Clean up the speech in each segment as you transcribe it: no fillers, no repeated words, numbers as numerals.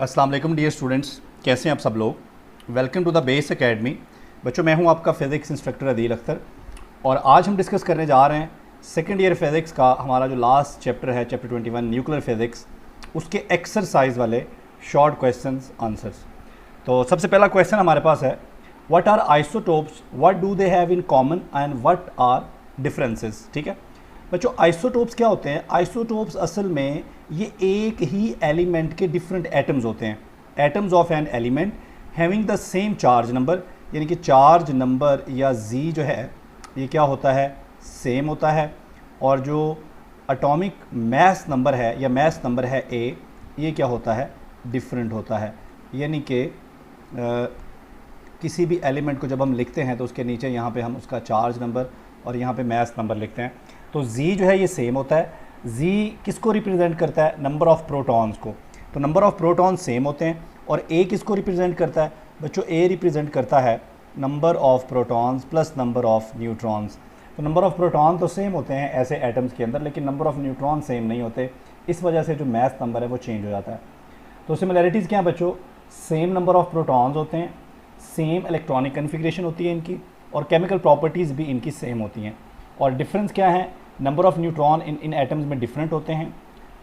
अस्सलाम वालेकुम dear students, कैसे हैं आप सब लोग। Welcome to the base academy. बच्चों, मैं हूं आपका फ़िज़िक्स इंस्ट्रक्टर अदील अख्तर और आज हम डिस्कस करने जा रहे हैं सेकेंड ईयर फ़िज़िक्स का हमारा जो लास्ट चैप्टर है, चैप्टर 21 न्यूक्लियर फ़िज़िक्स, उसके एक्सरसाइज वाले शॉर्ट क्वेश्चंस आंसर्स। तो सबसे पहला क्वेश्चन हमारे पास है, what are isotopes, what do they have in common and what are differences. ठीक है बच्चों, आइसोटोप्स क्या होते हैं? आइसोटोप्स असल में ये एक ही एलिमेंट के डिफरेंट एटम्स होते हैं। Atoms of an element having the same charge number, यानी कि चार्ज नंबर या जी जो है ये क्या होता है, सेम होता है। और जो एटॉमिक मास नंबर है या मास नंबर है ए, ये क्या होता है, डिफरेंट होता है। यानी कि किसी भी एलिमेंट को जब हम लिखते हैं तो उसके नीचे यहाँ पे हम उसका चार्ज नंबर और यहाँ पे मास नंबर लिखते हैं। तो जी जो है ये सेम होता है। जी किसको रिप्रेजेंट करता है? नंबर ऑफ़ प्रोटॉन्स को। तो नंबर ऑफ़ प्रोटॉन्स सेम होते हैं। और ए किसको रिप्रेजेंट करता है? बच्चों, ए रिप्रेजेंट करता है number of protons plus number of neutrons. तो नंबर ऑफ़ प्रोटॉन तो सेम होते हैं ऐसे एटम्स के अंदर, लेकिन नंबर ऑफ़ न्यूट्रॉन सेम नहीं होते। इस वजह से जो मास नंबर है वो चेंज हो जाता है। तो सिमिलैरिटीज़ क्या है बच्चों? सेम नंबर ऑफ़ प्रोटॉन्स होते हैं, सेम इलेक्ट्रॉनिक कन्फिग्रेशन होती है इनकी, और केमिकल प्रॉपर्टीज़ भी इनकी सेम होती हैं। और डिफरेंस क्या है? Number of neutron in atoms में डिफरेंट होते हैं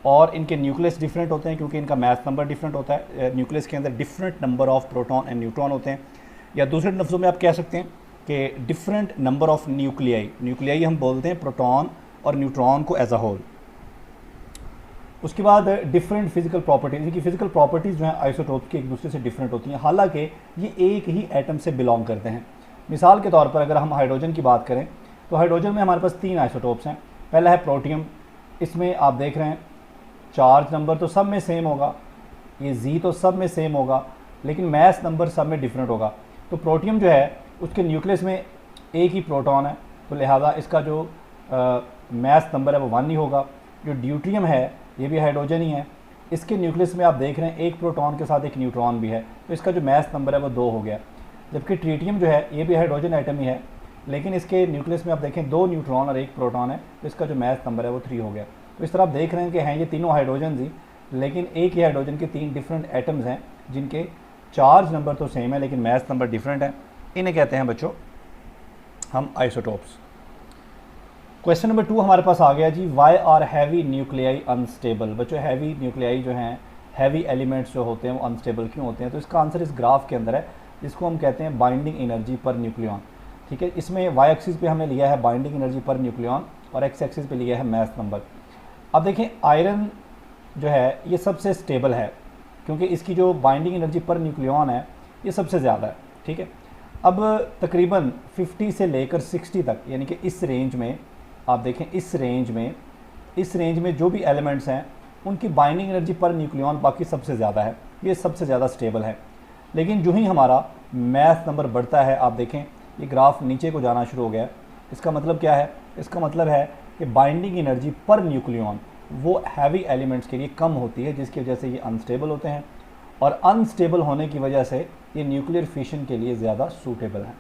और इनके न्यूक्लियस डिफरेंट होते हैं, क्योंकि इनका मास नंबर डिफरेंट होता है। न्यूक्लियस के अंदर different number of proton and neutron होते हैं। या दूसरे लफ्ज़ों में आप कह सकते हैं कि different number of nuclei. Nuclei हम बोलते हैं प्रोटॉन और न्यूट्रॉन को एज अ होल। उसके बाद डिफरेंट फिजिकल प्रॉपर्टीज़, इनकी फिजिकल प्रॉपर्टीज़ जो हैं आइसोटोप्स की एक दूसरे से डिफरेंट होती हैं, हालांकि ये एक ही एटम से बिलोंग करते हैं। मिसाल के तौर पर अगर हम हाइड्रोजन की बात करें तो हाइड्रोजन में हमारे पास 3 आइसोटोप्स हैं। पहला है प्रोटियम। इसमें आप देख रहे हैं चार्ज नंबर तो सब में सेम होगा, ये जी तो सब में सेम होगा, लेकिन मास नंबर सब में डिफरेंट होगा। तो प्रोटियम जो है उसके न्यूक्लियस में एक ही प्रोटॉन है, तो लिहाजा इसका जो मास नंबर है वो 1 ही होगा। जो ड्यूट्रियम है ये भी हाइड्रोजन ही है, इसके न्यूक्लियस में आप देख रहे हैं एक प्रोटॉन के साथ एक न्यूट्रॉन भी है, तो इसका जो मास नंबर है वो 2 हो गया। जबकि ट्रीटियम जो है ये भी हाइड्रोजन आइटम ही है, लेकिन इसके न्यूक्लियस में आप देखें 2 न्यूट्रॉन और 1 प्रोटॉन है, तो इसका जो मास नंबर है वो 3 हो गया। तो इस तरह आप देख रहे हैं कि हैं ये तीनों हाइड्रोजन ही, लेकिन एक ही हाइड्रोजन के 3 डिफरेंट एटम्स हैं जिनके चार्ज नंबर तो सेम है लेकिन मास नंबर डिफरेंट है। इन्हें कहते हैं बच्चों हम आइसोटोप्स। क्वेश्चन नंबर 2 हमारे पास आ गया जी, why are heavy nuclei unstable. बच्चों, हैवी न्यूक्लियाई जो हैं, हैवी एलिमेंट्स जो होते हैं वो अनस्टेबल क्यों होते हैं? तो इसका आंसर इस ग्राफ के अंदर है, जिसको हम कहते हैं बाइंडिंग एनर्जी पर न्यूक्लियन। ठीक है, इसमें वाई एक्सिस पे हमने लिया है बाइंडिंग एनर्जी पर न्यूक्लियन और एक्स एक्सिस पे लिया है मास नंबर। अब देखें, आयरन जो है ये सबसे स्टेबल है, क्योंकि इसकी जो बाइंडिंग एनर्जी पर न्यूक्लियन है ये सबसे ज़्यादा है। ठीक है, अब तकरीबन 50 से लेकर 60 तक, यानी कि इस रेंज में आप देखें, इस रेंज में जो भी एलिमेंट्स हैं उनकी बाइंडिंग एनर्जी पर न्यूक्लियन बाकी सबसे ज़्यादा है, ये सबसे ज़्यादा स्टेबल है। लेकिन जो ही हमारा मास नंबर बढ़ता है, आप देखें ये ग्राफ नीचे को जाना शुरू हो गया। इसका मतलब क्या है? इसका मतलब है कि बाइंडिंग एनर्जी पर न्यूक्लियन वो हैवी एलिमेंट्स के लिए कम होती है, जिसकी वजह से ये अनस्टेबल होते हैं, और अनस्टेबल होने की वजह से ये न्यूक्लियर फिशन के लिए ज़्यादा सूटेबल हैं।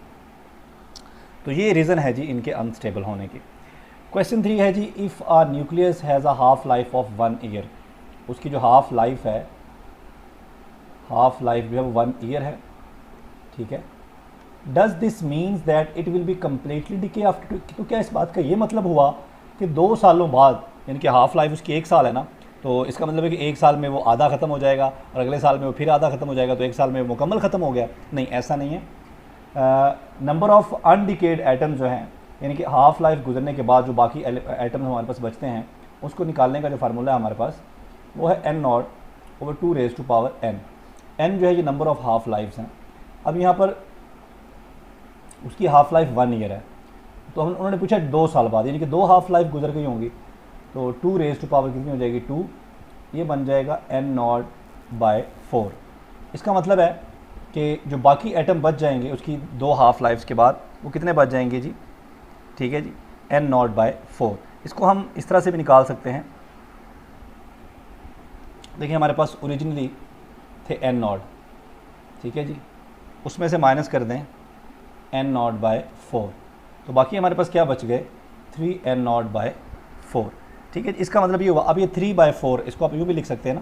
तो ये रीज़न है जी इनके अनस्टेबल होने की। क्वेश्चन 3 है जी, if a nucleus has a half life of 1 year. उसकी जो हाफ लाइफ है, हाफ लाइफ जो है वो 1 ईयर है। ठीक है, does this means that it will be completely decay after 2। तो क्या इस बात का ये मतलब हुआ कि 2 सालों बाद, यानी कि हाफ लाइफ उसकी 1 साल है ना, तो इसका मतलब है कि 1 साल में वो आधा ख़त्म हो जाएगा और अगले साल में वो फिर आधा ख़त्म हो जाएगा, तो 1 साल में वो मुकम्मल ख़त्म हो गया? नहीं, ऐसा नहीं है। नंबर ऑफ़ अनडिकेड एटम्स जो हैं, यानी कि हाफ लाइफ गुजरने के बाद जो बाकी एटम्स हमारे पास बचते हैं, उसको निकालने का जो फार्मूला है हमारे पास वो है n0/2n। n जो है ये नंबर ऑफ़ हाफ लाइफ्स हैं। अब यहाँ पर उसकी हाफ लाइफ 1 ईयर है, तो हम उन्होंने पूछा 2 साल बाद, यानी कि 2 हाफ लाइफ गुजर गई होंगी, तो 2 कितनी हो जाएगी? 2। ये बन जाएगा n0/4। इसका मतलब है कि जो बाकी एटम बच जाएंगे उसकी 2 हाफ लाइफ्स के बाद, वो कितने बच जाएंगे जी? ठीक है जी, n0/4। इसको हम इस तरह से भी निकाल सकते हैं। देखिए, हमारे पास ओरिजिनली थे n0, ठीक है जी, उसमें से माइनस कर दें n0/4, तो बाकी हमारे पास क्या बच गए? 3n0/4। ठीक है, इसका मतलब ये हुआ, अब ये 3/4, इसको आप यूँ भी लिख सकते हैं ना,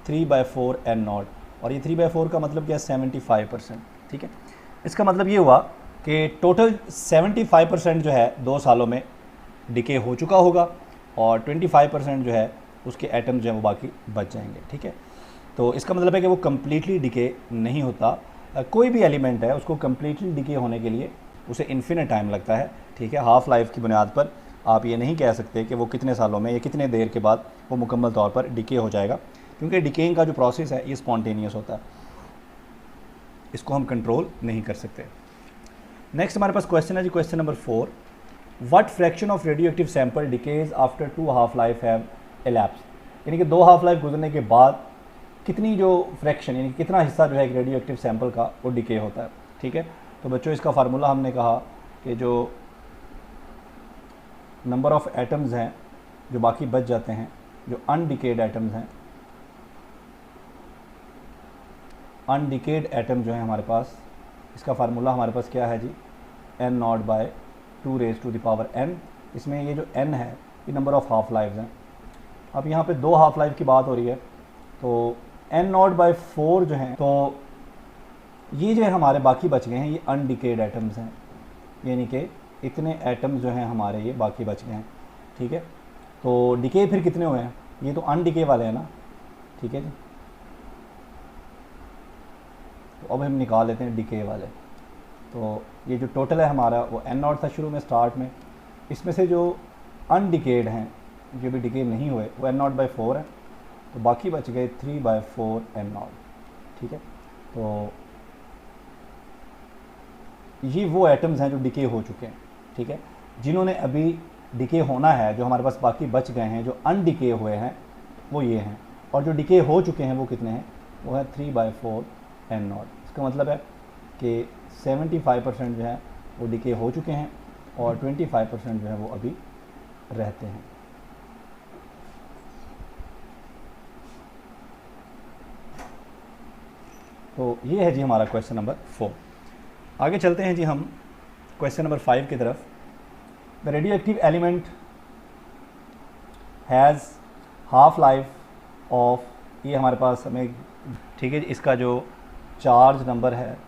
3/4 n0। और ये 3/4 का मतलब क्या है 75%, ठीक है। इसका मतलब ये हुआ कि टोटल 75% जो है 2 सालों में डिके हो चुका होगा और 25% जो है उसके एटम जो है वो बाकी बच जाएंगे, ठीक है। तो इसका मतलब है कि वो कम्प्लीटली डिके नहीं होता। कोई भी एलिमेंट है उसको कम्प्लीटली डिके होने के लिए उसे इन्फिनिट टाइम लगता है, ठीक है। हाफ लाइफ की बुनियाद पर आप ये नहीं कह सकते कि वो कितने सालों में या कितने देर के बाद वो मुकम्मल तौर पर डिके हो जाएगा, क्योंकि डिकेइंग का जो प्रोसेस है ये स्पॉन्टेनियस होता है, इसको हम कंट्रोल नहीं कर सकते। नेक्स्ट हमारे पास क्वेश्चन है जी, question number 4, what fraction of radioactive sample decays after 2 half life have elapse, यानी कि 2 हाफ लाइफ गुजरने के बाद कितनी जो फ्रैक्शन यानी कितना हिस्सा जो है एक रेडियो एक्टिव सैंपल का वो डिके होता है, ठीक है। तो बच्चों इसका फार्मूला हमने कहा कि जो नंबर ऑफ़ एटम्स हैं जो बाकी बच जाते हैं, जो अनडिकेड एटम्स हैं, अनडिकेड एटम जो है हमारे पास, इसका फार्मूला हमारे पास क्या है जी, n02/2n। इसमें ये जो n है ये नंबर ऑफ़ हाफ लाइफ्स हैं। अब यहाँ पे 2 हाफ लाइफ की बात हो रही है, तो n0/4 जो हैं, तो ये जो है हमारे बाकी बच गए हैं ये अनडिकेड एटम्स हैं, यानी कि इतने एटम्स जो हैं हमारे ये बाकी बच गए हैं, ठीक है। तो डिके फिर कितने हुए हैं, ये तो अनडिके वाले हैं ना, ठीक है जी। तो अब हम निकाल लेते हैं डिके वाले। तो ये जो टोटल है हमारा वो n0 था शुरू में स्टार्ट में, इसमें से जो अनडिकेड हैं जो भी डिके नहीं हुए वो n0/4 है, तो बाकी बच गए 3/4 n0, ठीक है। तो ये वो एटम्स हैं जो डिके हो चुके हैं, ठीक है। जिन्होंने अभी डिके होना है, जो हमारे पास बाकी बच गए हैं, जो अनडिके हुए हैं वो ये हैं, और जो डिके हो चुके हैं वो कितने हैं, वो है 3/4 n0। इसका मतलब है कि 75% जो है वो डिके हो चुके हैं और 25% जो है वो अभी रहते हैं। तो ये है जी हमारा क्वेश्चन नंबर 4। आगे चलते हैं जी हम क्वेश्चन नंबर 5 की तरफ। The radio active element has half life of, ये हमारे पास हमें, ठीक है जी, इसका जो चार्ज नंबर है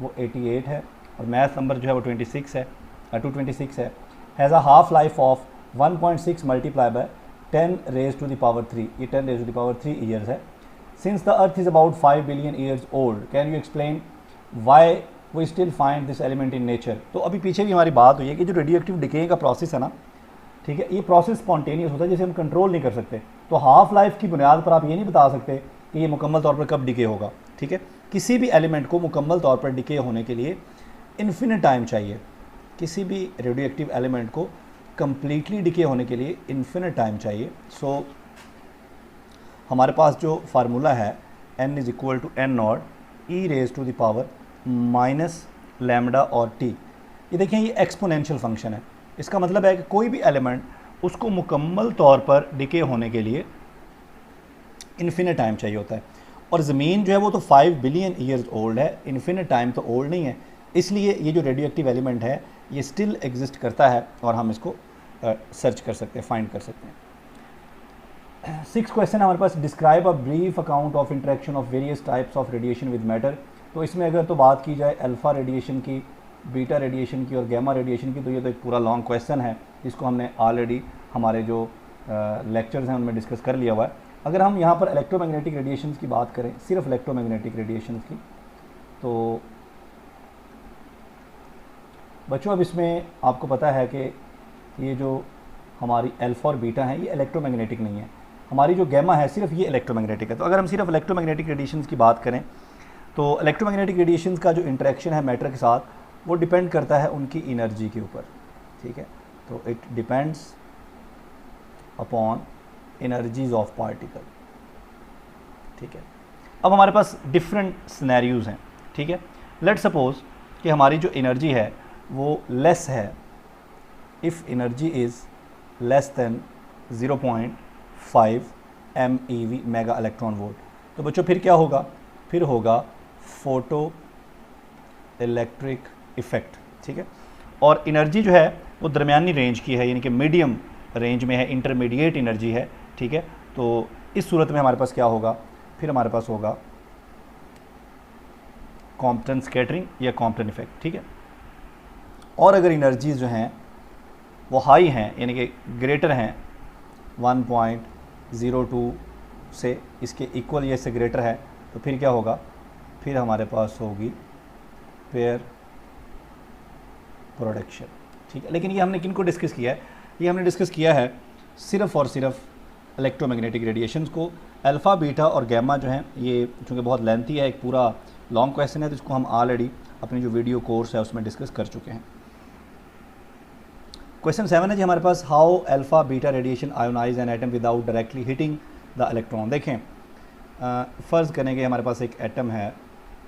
वो 88 है और मैथ नंबर जो है वो 26 है, 226 है। Has a half life of 1.6 multiply by 10⁻³ ये 10⁻³ ईयर्स है। Since the Earth is about 5 billion years old, can you explain why we still find this element in nature? तो अभी पीछे भी हमारी बात हुई है कि जो रेडियो एक्टिव डिके का प्रोसेस है ना, ठीक है, ये प्रोसेस स्पॉन्टेनियस होता है जिसे हम कंट्रोल नहीं कर सकते। तो हाफ लाइफ की बुनियाद पर आप ये नहीं बता सकते कि ये मुकम्मल तौर पर कब डिके होगा, ठीक है। किसी भी एलिमेंट को मुकम्मल तौर पर डिके होने के लिए इन्फिनिट टाइम चाहिए, किसी भी रेडियो एक्टिव एलिमेंट को कम्प्लीटली डिके होने के लिए इन्फिनिट टाइम चाहिए। सो हमारे पास जो फार्मूला है n = n0 e⁻⁻ और t, ये देखें ये एक्सपोनेंशियल फंक्शन है। इसका मतलब है कि कोई भी एलिमेंट उसको मुकम्मल तौर पर डिके होने के लिए इन्फिनिट टाइम चाहिए होता है, और ज़मीन जो है वो तो 5 बिलियन ईयर्स ओल्ड है, इन्फिनिट टाइम तो ओल्ड नहीं है, इसलिए ये जो रेडियो एक्टिव एलिमेंट है ये स्टिल एग्जिस्ट करता है और हम इसको सर्च कर सकते हैं, फाइंड कर सकते हैं। 6 क्वेश्चन हमारे पास, describe a brief account of interaction of various types of radiation with matter. तो इसमें अगर तो बात की जाए अल्फ़ा रेडिएशन की, बीटा रेडिएशन की और गैमा रेडिएशन की, तो ये तो एक पूरा लॉन्ग क्वेश्चन है जिसको हमने ऑलरेडी हमारे जो लेक्चर्स हैं उनमें डिस्कस कर लिया हुआ है। अगर हम यहाँ पर इलेक्ट्रोमैग्नेटिक रेडिएशंस की बात करें, सिर्फ इलेक्ट्रोमैग्नेटिक रेडिएशंस की, तो बच्चों अब इसमें आपको पता है कि ये जो हमारी अल्फ़ा और बीटा हैं ये इलेक्ट्रोमैग्नेटिक नहीं है, हमारी जो गैमा है सिर्फ ये इलेक्ट्रोमैग्नेटिक है। तो अगर हम सिर्फ इलेक्ट्रोमैग्नेटिक रेडिएशंस की बात करें तो इलेक्ट्रोमैग्नेटिक रेडिएशंस का जो इंटरेक्शन है मैटर के साथ वो डिपेंड करता है उनकी एनर्जी के ऊपर, ठीक है। तो it depends upon energies of particle, ठीक है। अब हमारे पास डिफरेंट सिनेरियोज़ हैं, ठीक है। लेट्स सपोज कि हमारी जो एनर्जी है वो लेस है, if energy is less than 0.5 MeV mega electron volt, तो बच्चों फिर क्या होगा, फिर होगा फोटो इलेक्ट्रिक इफ़ेक्ट, ठीक है। और एनर्जी जो है वो दरमियानी रेंज की है, यानी कि मीडियम रेंज में है, इंटरमीडिएट एनर्जी है, ठीक है। तो इस सूरत में हमारे पास क्या होगा, फिर हमारे पास होगा कॉम्पटन स्कैटरिंग या कॉम्पटन इफेक्ट, ठीक है। और अगर एनर्जीज जो हैं वो हाई हैं, यानी कि ग्रेटर हैं 1.02 से, इसके इक्वल या इससे ग्रेटर है, तो फिर क्या होगा, फिर हमारे पास होगी पेयर प्रोडक्शन, ठीक है। लेकिन ये हमने किन को डिस्कस किया है, ये हमने डिस्कस किया है सिर्फ़ और सिर्फ इलेक्ट्रोमैग्नेटिक रेडिएशंस को। अल्फ़ा बीटा और गैमा जो हैं ये चूँकि बहुत लेंथी है, एक पूरा लॉन्ग क्वेश्चन है, तो इसको हम ऑलरेडी अपनी जो वीडियो कोर्स है उसमें डिस्कस कर चुके हैं। क्वेश्चन 7 है जी हमारे पास, how alpha beta radiation ionise an atom without directly hitting the electron. देखें, फ़र्ज़ करें कि हमारे पास एक एटम है,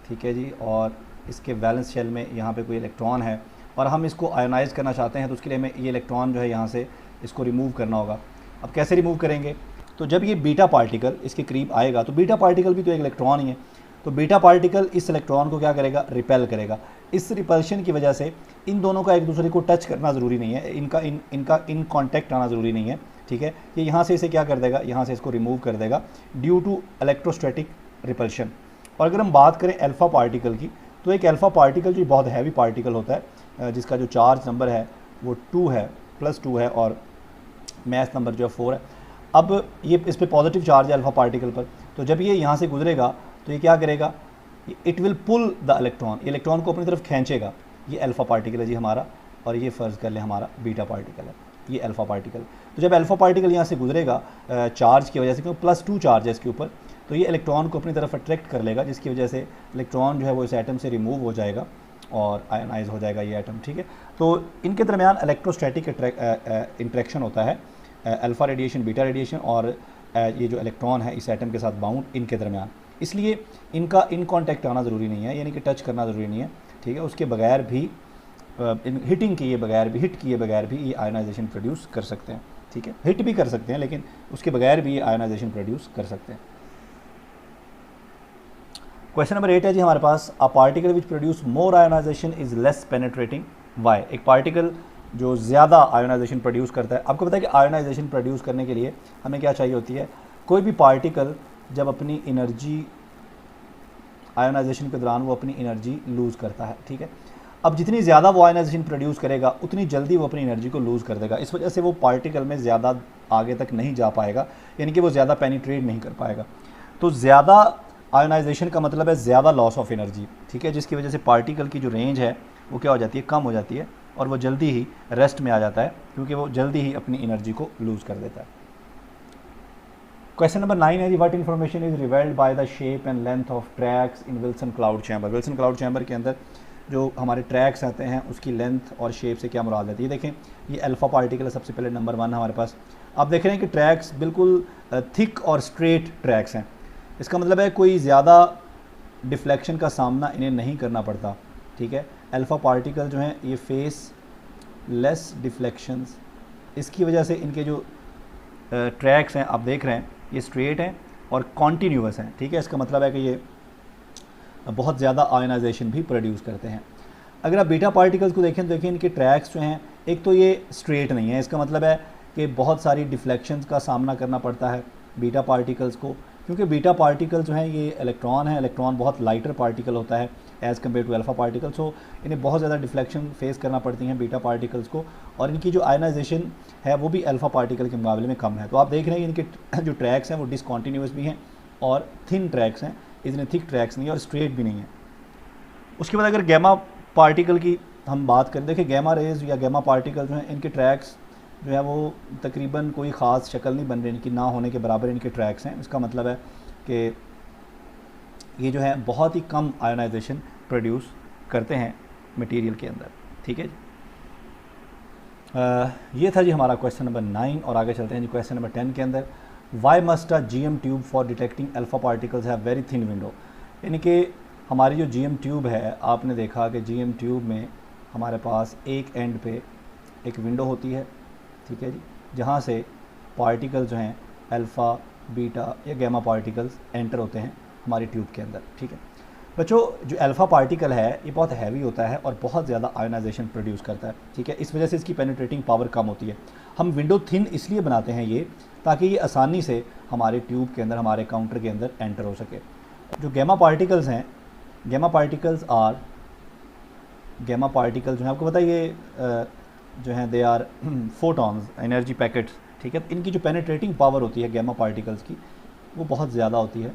ठीक है जी, और इसके वैलेंस शेल में यहाँ पे कोई इलेक्ट्रॉन है और हम इसको आयोनाइज़ करना चाहते हैं, तो उसके लिए हमें ये इलेक्ट्रॉन जो है यहाँ से इसको रिमूव करना होगा। अब कैसे रिमूव करेंगे, तो जब ये बीटा पार्टिकल इसके करीब आएगा, तो बीटा पार्टिकल भी तो एक इलेक्ट्रॉन ही है, तो बीटा पार्टिकल इस इलेक्ट्रॉन को क्या करेगा, रिपेल करेगा। इस रिपल्शन की वजह से इन दोनों का एक दूसरे को टच करना ज़रूरी नहीं है, इनका इन कांटेक्ट आना ज़रूरी नहीं है, ठीक है। ये यहाँ से इसे क्या कर देगा, यहाँ से इसको रिमूव कर देगा ड्यू टू इलेक्ट्रोस्टैटिक रिपल्शन। और अगर हम बात करें अल्फ़ा पार्टिकल की, तो एक अल्फ़ा पार्टिकल जो बहुत हैवी पार्टिकल होता है, जिसका जो चार्ज नंबर है वो 2 है, +2 है, और मैथ नंबर जो है 4 है। अब ये इस पर पॉजिटिव चार्ज है अल्फ़ा पार्टिकल पर, तो जब ये यहाँ से गुजरेगा तो ये क्या करेगा, it will pull the electron, electron को अपनी तरफ खींचेगा। ये अल्फ़ा पार्टिकल है जी हमारा, और ये फ़र्ज़ कर ले हमारा बीटा पार्टिकल है, ये अल्फ़ा पार्टिकल। तो जब अल्फ़ा पार्टिकल यहाँ से गुजरेगा चार्ज की वजह से, क्योंकि +2 चार्ज है इसके ऊपर, तो ये इलेक्ट्रॉन को अपनी तरफ अट्रैक्ट कर लेगा, जिसकी वजह से इलेक्ट्रॉन जो है वो इस एटम से रिमूव हो जाएगा और आयोनाइज हो जाएगा ये एटम, ठीक है। तो इनके दरमियान इलेक्ट्रोस्टैटिक इंट्रैक्शन होता है, अल्फ़ा रेडिएशन बीटा रेडिएशन और ये जो इलेक्ट्रॉन है इस एटम के साथ बाउंड, इनके दरमियान, इसलिए इनका इन कांटेक्ट आना ज़रूरी नहीं है, यानी कि टच करना ज़रूरी नहीं है, ठीक है। उसके बगैर भी हिटिंग किए बगैर भी, हिट किए बगैर भी ये आयोनाइजेशन प्रोड्यूस कर सकते हैं, ठीक है। हिट भी कर सकते हैं लेकिन उसके बगैर भी ये आयोनाइजेशन प्रोड्यूस कर सकते हैं। क्वेश्चन नंबर 8 है जी हमारे पास, a particle which produce more ionisation is less penetrating why. एक पार्टिकल जो ज़्यादा आयोनाइजेशन प्रोड्यूस करता है, आपको पता है कि आयोनाइजेशन प्रोड्यूस करने के लिए हमें क्या चाहिए होती है, कोई भी पार्टिकल जब अपनी एनर्जी आयोनाइजेशन के दौरान वो अपनी एनर्जी लूज़ करता है, ठीक है। अब जितनी ज़्यादा वो आयोनाइजेशन प्रोड्यूस करेगा उतनी जल्दी वो अपनी एनर्जी को लूज़ कर देगा, इस वजह से वो पार्टिकल में ज़्यादा आगे तक नहीं जा पाएगा, यानी कि वो ज़्यादा पेनिट्रेट नहीं कर पाएगा। तो ज़्यादा आयोनाइजेशन का मतलब है ज़्यादा लॉस ऑफ एनर्जी, ठीक है, जिसकी वजह से पार्टिकल की जो रेंज है वो क्या हो जाती है, कम हो जाती है, और वो जल्दी ही रेस्ट में आ जाता है, क्योंकि वो जल्दी ही अपनी एनर्जी को लूज़ कर देता है। क्वेश्चन नंबर 9 है जी, what information is revealed by the shape and length of tracks in Wilson cloud chamber. Wilson cloud chamber के अंदर जो हमारे ट्रैक्स आते हैं उसकी लेंथ और शेप से क्या मुराद है। ये देखें, ये अल्फ़ा पार्टिकल है, सबसे पहले नंबर 1 हमारे पास। आप देख रहे हैं कि ट्रैक्स बिल्कुल थिक और स्ट्रेट ट्रैक्स हैं, इसका मतलब है कोई ज़्यादा डिफ्लेक्शन का सामना इन्हें नहीं करना पड़ता, ठीक है। अल्फ़ा पार्टिकल जो हैं ये फेस लेस डिफ्लेक्शंस, इसकी वजह से इनके जो ट्रैक्स हैं आप देख रहे हैं ये स्ट्रेट हैं और कॉन्टीन्यूअस हैं, ठीक है। इसका मतलब है कि ये बहुत ज़्यादा आयोनाइजेशन भी प्रोड्यूस करते हैं। अगर आप बीटा पार्टिकल्स को देखें तो देखिए इनके ट्रैक्स जो हैं, एक तो ये स्ट्रेट नहीं है, इसका मतलब है कि बहुत सारी डिफ्लेक्शंस का सामना करना पड़ता है बीटा पार्टिकल्स को, क्योंकि बीटा पार्टिकल जो हैं ये इलेक्ट्रॉन है, इलेक्ट्रॉन बहुत लाइटर पार्टिकल होता है as compare to alpha particle, so इन्हें बहुत ज़्यादा डिफ्लेक्शन फेस करना पड़ती हैं बीटा पार्टिकल्स को, और इनकी जो आयोनाइजेशन है वो भी अल्फ़ा पार्टिकल के मुकाबले में कम है। तो आप देख रहे हैं इनके जो ट्रैक्स हैं वो डिसकॉन्टीन्यूअस भी हैं और थिन ट्रैक्स हैं, इतने थिक ट्रैक्स नहीं है और स्ट्रेट भी नहीं है। उसके बाद अगर गैमा पार्टिकल की हम बात करें, देखिए गैमा रेज या गैमा पार्टिकल जो हैं इनके ट्रैक्स जो है वो तकरीबन कोई ख़ास शक्ल नहीं बन रही, इनकी ना होने के बराबर इनके ट्रैक्स हैं। इसका मतलब है कि ये जो है बहुत ही कम आयोनाइजेशन प्रोड्यूस करते हैं मटेरियल के अंदर, ठीक है। ये था जी हमारा क्वेश्चन नंबर 9 और आगे चलते हैं जी क्वेश्चन नंबर 10 के अंदर। Why must a GM tube for detecting alpha particles have very thin window. यानी कि हमारी जो GM ट्यूब है, आपने देखा कि GM ट्यूब में हमारे पास एक एंड पे एक विंडो होती है, ठीक है जी, जहाँ से पार्टिकल जो हैं अल्फ़ा बीटा या गैमा पार्टिकल्स एंटर होते हैं हमारी ट्यूब के अंदर, ठीक है। बच्चों, जो अल्फ़ा पार्टिकल है ये बहुत हैवी होता है और बहुत ज़्यादा आयोनाइजेशन प्रोड्यूस करता है, ठीक है। इस वजह से इसकी पेनिट्रेटिंग पावर कम होती है। हम विंडो थिन इसलिए बनाते हैं ये, ताकि ये आसानी से हमारे ट्यूब के अंदर, हमारे काउंटर के अंदर एंटर हो सके। जो गैमा पार्टिकल्स हैं गैमा पार्टिकल जो है आपको पता है ये जो हैं they are photons, energy packets, ठीक है। इनकी जो पेनिट्रेटिंग पावर होती है गैमा पार्टिकल्स की वो बहुत ज़्यादा होती है,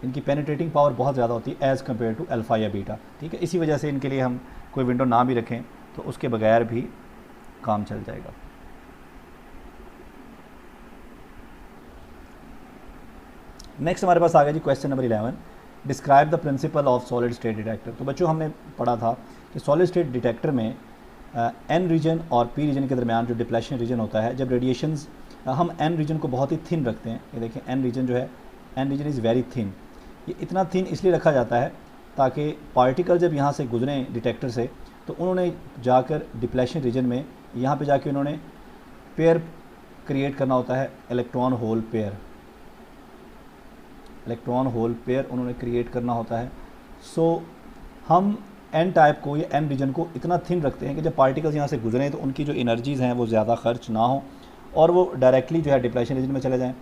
इनकी पेनिट्रेटिंग पावर बहुत ज़्यादा होती है एज़ कम्पेयर टू अल्फ़ा या बीटा, ठीक है। इसी वजह से इनके लिए हम कोई विंडो ना भी रखें तो उसके बगैर भी काम चल जाएगा। नेक्स्ट हमारे पास आ गया जी question number 11, describe the principle of solid state detector. तो बच्चों हमने पढ़ा था कि सॉलिड स्टेट डिटेक्टर में एन रीजन और पी रीजन के दरमियान जो डिप्लेशन रीजन होता है, जब रेडिएशंस हम एन रीजन को बहुत ही थिन रखते हैं, ये देखें एन रीजन जो है, N region is very thin. ये इतना थिन इसलिए रखा जाता है ताकि पार्टिकल जब यहाँ से गुजरें डिटेक्टर से तो उन्होंने जाकर डिप्लेशन रीजन में यहाँ पे जाके उन्होंने पेयर क्रिएट करना होता है, electron hole pair, electron hole pair उन्होंने क्रिएट करना होता है। सो हम एन टाइप को या एन रीजन को इतना थिन रखते हैं कि जब पार्टिकल्स यहाँ से गुजरें तो उनकी जो एनर्जीज़ हैं वो ज़्यादा खर्च ना हो और वो डायरेक्टली जो है डिप्लेशन रीजन में चले जाएँ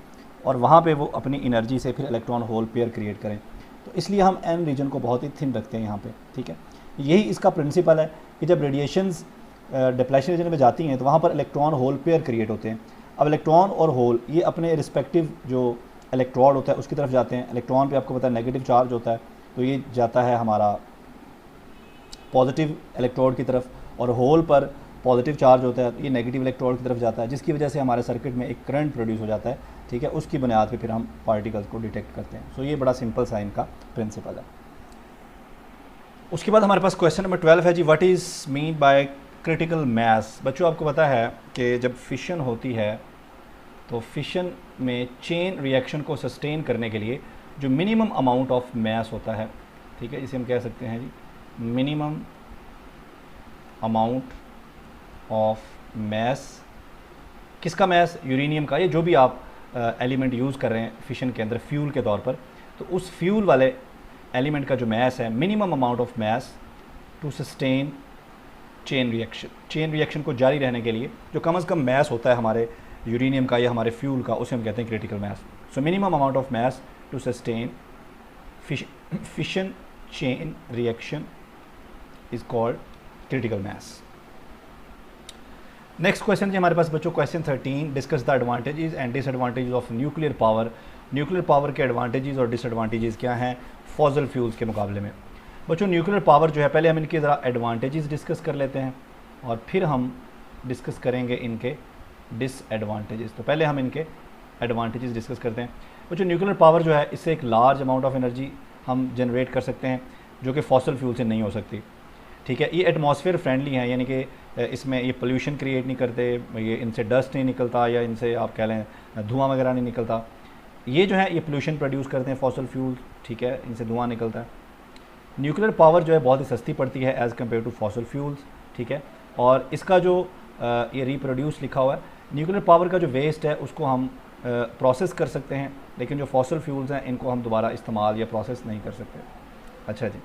और वहाँ पे वो अपनी एनर्जी से फिर इलेक्ट्रॉन होल पेयर क्रिएट करें। तो इसलिए हम एन रीजन को बहुत ही थिन रखते हैं यहाँ पे, ठीक है। यही इसका प्रिंसिपल है कि जब रेडिएशंस डिप्लेशन रीजन में जाती हैं तो वहाँ पर इलेक्ट्रॉन होल पेयर क्रिएट होते हैं। अब इलेक्ट्रॉन और होल ये अपने रिस्पेक्टिव जो इलेक्ट्रोड होता है उसकी तरफ जाते हैं। इलेक्ट्रॉन पे आपको पता है नेगेटिव चार्ज होता है तो ये जाता है हमारा पॉजिटिव इलेक्ट्रोड की तरफ, और होल पर पॉजिटिव चार्ज होता है तो ये नेगेटिव इलेक्ट्रोड की तरफ जाता है, जिसकी वजह से हमारे सर्किट में एक करंट प्रोड्यूस हो जाता है, ठीक है। उसकी बुनियाद पे फिर हम पार्टिकल्स को डिटेक्ट करते हैं। सो ये बड़ा सिंपल सा इनका प्रिंसिपल है। उसके बाद हमारे पास क्वेश्चन नंबर 12 है जी, what is mean by critical mass. बच्चों आपको पता है कि जब फिशन होती है तो फिशन में चेन रिएक्शन को सस्टेन करने के लिए जो मिनिमम अमाउंट ऑफ मास होता है, ठीक है, जिसे हम कह सकते हैं जी मिनिमम अमाउंट ऑफ मास। किसका मास? यूरेनियम का, ये जो भी आप एलिमेंट यूज़ कर रहे हैं फिशन के अंदर फ्यूल के तौर पर, तो उस फ्यूल वाले एलिमेंट का जो मास है, minimum amount of mass to sustain chain reaction, chain reaction को जारी रहने के लिए जो कम से कम मास होता है हमारे यूरेनियम का या हमारे फ्यूल का, उसे हम कहते हैं critical mass. So minimum amount of mass to sustain fission chain reaction is called critical mass. Next question जी हमारे पास बच्चों question 13, discuss the advantages and disadvantages of nuclear power. Nuclear power के एडवांटेजेस और डिसएडवांटेजेस क्या हैं fossil fuels के मुकाबले में। बच्चों न्यूक्लियर पावर जो है, पहले हम इनके ज़रा एडवांटेजेस डिस्कस कर लेते हैं और फिर हम डिस्कस करेंगे इनके डिसएडवांटेजेस। तो पहले हम इनके एडवांटेजेस डिस्कस करते हैं। बच्चों न्यूक्लियर पावर जो है, इससे एक लार्ज अमाउंट ऑफ एनर्जी हम जनरेट कर सकते हैं जो कि फॉसिल फ्यूल से नहीं हो सकती, ठीक है। ये एटमॉस्फेयर फ्रेंडली हैं, यानी कि इसमें ये पोल्यूशन क्रिएट नहीं करते, ये इनसे डस्ट नहीं निकलता या इनसे आप कह लें धुआं वगैरह नहीं निकलता। ये जो है ये पोल्यूशन प्रोड्यूस करते हैं फॉसिल फ्यूल, ठीक है, इनसे धुआं निकलता है। न्यूक्लियर पावर जो है बहुत ही सस्ती पड़ती है as compare to fossil fuels, ठीक है। और इसका जो ये रिप्रोड्यूस लिखा हुआ है, न्यूक्लियर पावर का जो वेस्ट है उसको हम प्रोसेस कर सकते हैं, लेकिन जो फॉसिल फ्यूल्स हैं इनको हम दोबारा इस्तेमाल या प्रोसेस नहीं कर सकते। अच्छा जी,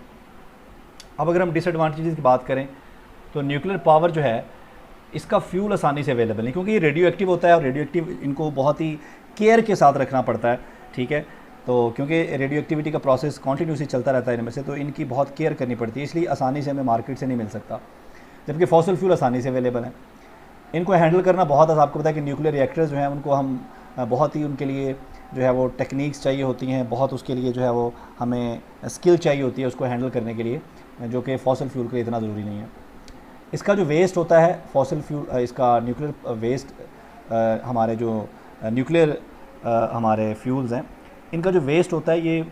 अब अगर हम डिसएडवांटेजेस की बात करें तो न्यूक्लियर पावर जो है इसका फ्यूल आसानी से अवेलेबल नहीं, क्योंकि ये रेडियो एक्टिव होता है और रेडियो एक्टिव इनको बहुत ही केयर के साथ रखना पड़ता है, ठीक है। तो क्योंकि रेडियो एक्टिविटी का प्रोसेस कॉन्टीन्यूसली चलता रहता है इनमें से, तो इनकी बहुत केयर करनी पड़ती है, इसलिए आसानी से हमें मार्केट से नहीं मिल सकता, जबकि फॉसिल फ्यूल आसानी से अवेलेबल है। इनको हैंडल करना बहुत, आपको पता है कि न्यूक्लियर रिएक्टर्स जो हैं उनको हम बहुत ही उनके लिए जो है वो टेक्निक्स चाहिए होती हैं, बहुत उसके लिए जो है वो हमें स्किल चाहिए होती है उसको हैंडल करने के लिए, जो कि फॉसिल फ्यूल के लिए इतना ज़रूरी नहीं है। इसका जो वेस्ट होता है फॉसिल फ्यूल, इसका न्यूक्लियर वेस्ट, हमारे जो न्यूक्लियर हमारे फ्यूल्स हैं इनका जो वेस्ट होता है ये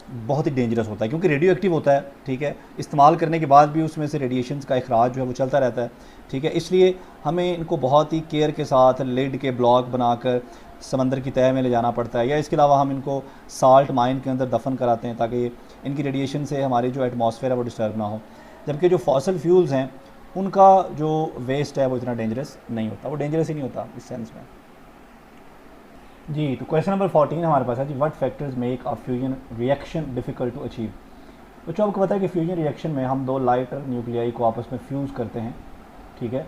बहुत ही डेंजरस होता है, क्योंकि रेडियो एक्टिव होता है, ठीक है। इस्तेमाल करने के बाद भी उसमें से रेडिएशंस का इखराज जो है वो चलता रहता है, ठीक है। इसलिए हमें इनको बहुत ही केयर के साथ लिड के ब्लॉक बनाकर समंदर की तह में ले जाना पड़ता है, या इसके अलावा हम इनको साल्ट माइन के अंदर दफन कराते हैं ताकि इनकी रेडिएशन से हमारी जो एटमॉस्फेयर है वो डिस्टर्ब ना हो। जबकि जो फॉसिल फ्यूल्स हैं उनका जो वेस्ट है वो इतना डेंजरस नहीं होता, वो डेंजरस ही नहीं होता इस सेंस में जी। तो क्वेश्चन नंबर 14 हमारे पास है जी, what factors make a fusion reaction difficult to achieve. बच्चों आपको पता है कि फ्यूजन रिएक्शन में हम दो लाइटर न्यूक्लियाई को आपस में फ्यूज़ करते हैं, ठीक है।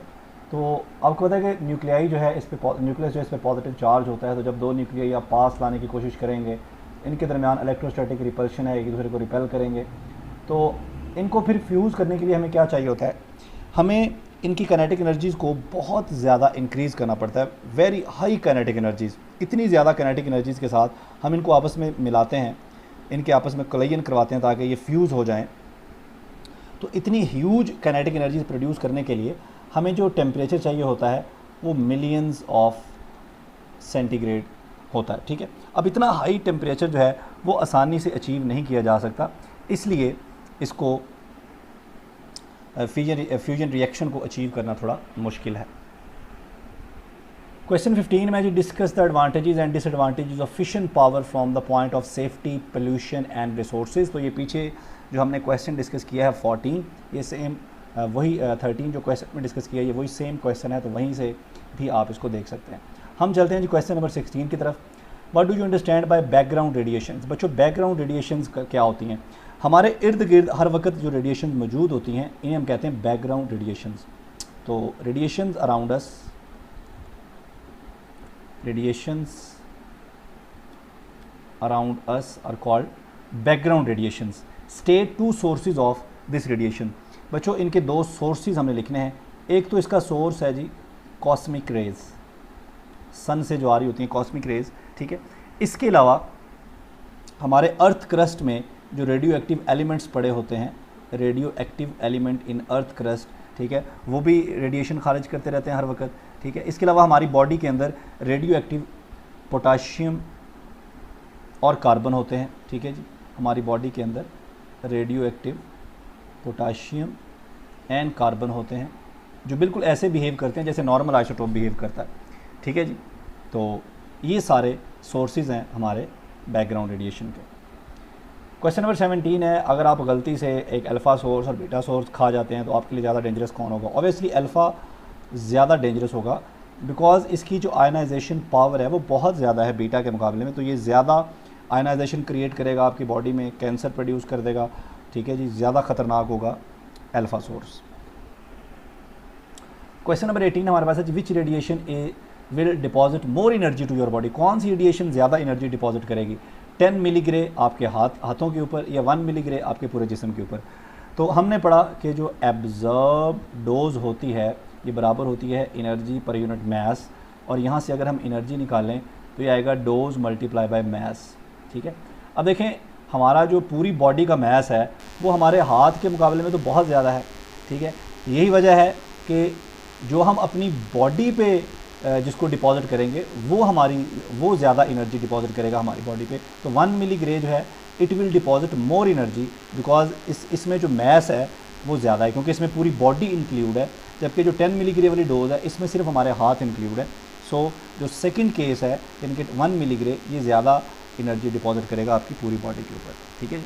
तो आपको पता है कि न्यूक्लियाई जो है इस पर न्यूक्लियस जो है इस पर पॉजिटिव चार्ज होता है, तो जब दो न्यूक्लियाई आप पास लाने की कोशिश करेंगे इनके दरमियान इलेक्ट्रोस्टैटिक रिपल्शन है, एक दूसरे को रिपेल करेंगे। तो इनको फिर फ्यूज़ करने के लिए हमें क्या चाहिए होता है, हमें इनकी काइनेटिक एनर्जीज़ को बहुत ज़्यादा इंक्रीज़ करना पड़ता है, वेरी हाई काइनेटिक एनर्जीज़। इतनी ज़्यादा काइनेटिक एनर्जीज़ के साथ हम इनको आपस में मिलाते हैं, इनके आपस में कोलिजन करवाते हैं ताकि ये फ्यूज़ हो जाएं। तो इतनी ह्यूज काइनेटिक एनर्जीज प्रोड्यूस करने के लिए हमें जो टेम्परेचर चाहिए होता है वो मिलियंस ऑफ सेंटीग्रेड होता है, ठीक है। अब इतना हाई टेम्परेचर जो है वो आसानी से अचीव नहीं किया जा सकता, इसलिए इसको फ्यूजन रिएक्शन को अचीव करना थोड़ा मुश्किल है। क्वेश्चन 15 में जी, discuss the advantages and disadvantages of fission power from the point of safety, pollution and resources. तो ये पीछे जो हमने क्वेश्चन डिस्कस किया है 14, ये सेम वही 13 जो क्वेश्चन में डिस्कस किया है ये वही सेम क्वेश्चन है, तो वहीं से भी आप इसको देख सकते हैं। हम चलते हैं जी क्वेश्चन नंबर 16 की तरफ। What do you understand by background radiations. बच्चों बैकग्राउंड रेडिएशंस क्या होती हैं, हमारे इर्द गिर्द हर वक्त जो रेडिएशन मौजूद होती हैं इन्हें हम कहते हैं बैकग्राउंड रेडिएशंस। तो radiations around us, radiations around us are called background radiations. State two sources of this radiation. बच्चों इनके दो सोर्सेज हमने लिखने हैं। एक तो इसका सोर्स है जी कॉस्मिक रेज, सन से जो आ रही होती हैं कॉस्मिक रेज, ठीक है। इसके अलावा हमारे अर्थ क्रस्ट में जो रेडियो एक्टिव एलिमेंट्स पड़े होते हैं, radio active element in earth crust, ठीक है, वो भी रेडिएशन खारिज करते रहते हैं हर वक्त, ठीक है। इसके अलावा हमारी बॉडी के अंदर रेडियो एक्टिव पोटाशियम और कार्बन होते हैं, ठीक है जी। हमारी बॉडी के अंदर radio active potassium and carbon होते हैं जो बिल्कुल ऐसे बिहेव करते हैं जैसे नॉर्मल आइसोटोप बिहेव करता है, ठीक है जी। तो ये सारे सोर्सेज हैं हमारे बैकग्राउंड रेडिएशन के। क्वेश्चन नंबर 17 है, अगर आप गलती से एक अल्फ़ा सोर्स और बीटा सोर्स खा जाते हैं तो आपके लिए ज़्यादा डेंजरस कौन होगा। ऑब्वियसली अल्फ़ा ज़्यादा डेंजरस होगा बिकॉज इसकी जो आयनाइजेशन पावर है वो बहुत ज़्यादा है बीटा के मुकाबले में, तो ये ज़्यादा आयनाइजेशन क्रिएट करेगा आपकी बॉडी में, कैंसर प्रोड्यूस कर देगा, ठीक है जी। ज़्यादा ख़तरनाक होगा अल्फ़ा सोर्स। क्वेश्चन नंबर 18 हमारे पास है, which radiation A will deposit more energy to your body. कौन सी रेडिएशन ज़्यादा एनर्जी डिपॉजिट करेगी, 10 मिलीग्रे आपके हाथों के ऊपर या 1 मिलीग्रे आपके पूरे जिस्म के ऊपर। तो हमने पढ़ा कि जो एब्जॉर्ब डोज होती है ये बराबर होती है एनर्जी पर यूनिट मास, और यहाँ से अगर हम एनर्जी निकालें तो ये आएगा डोज मल्टीप्लाई बाय मास, ठीक है। अब देखें हमारा जो पूरी बॉडी का मास है वो हमारे हाथ के मुकाबले में तो बहुत ज़्यादा है, ठीक है। यही वजह है कि जो हम अपनी बॉडी पे जिसको डिपॉजिट करेंगे वो ज़्यादा एनर्जी डिपॉजिट करेगा हमारी बॉडी पे। तो 1 मिलीग्रे जो है it will deposit more energy because इसमें जो मास है वो ज़्यादा है क्योंकि इसमें पूरी बॉडी इंक्लूड है, जबकि जो 10 मिलीग्रे वाली डोज है इसमें सिर्फ हमारे हाथ इंक्लूड है। सो जो सेकंड केस है यानी कि 1 मिलीग्रे ये ज़्यादा एनर्जी डिपॉजिट करेगा आपकी पूरी बॉडी के ऊपर, ठीक है जी।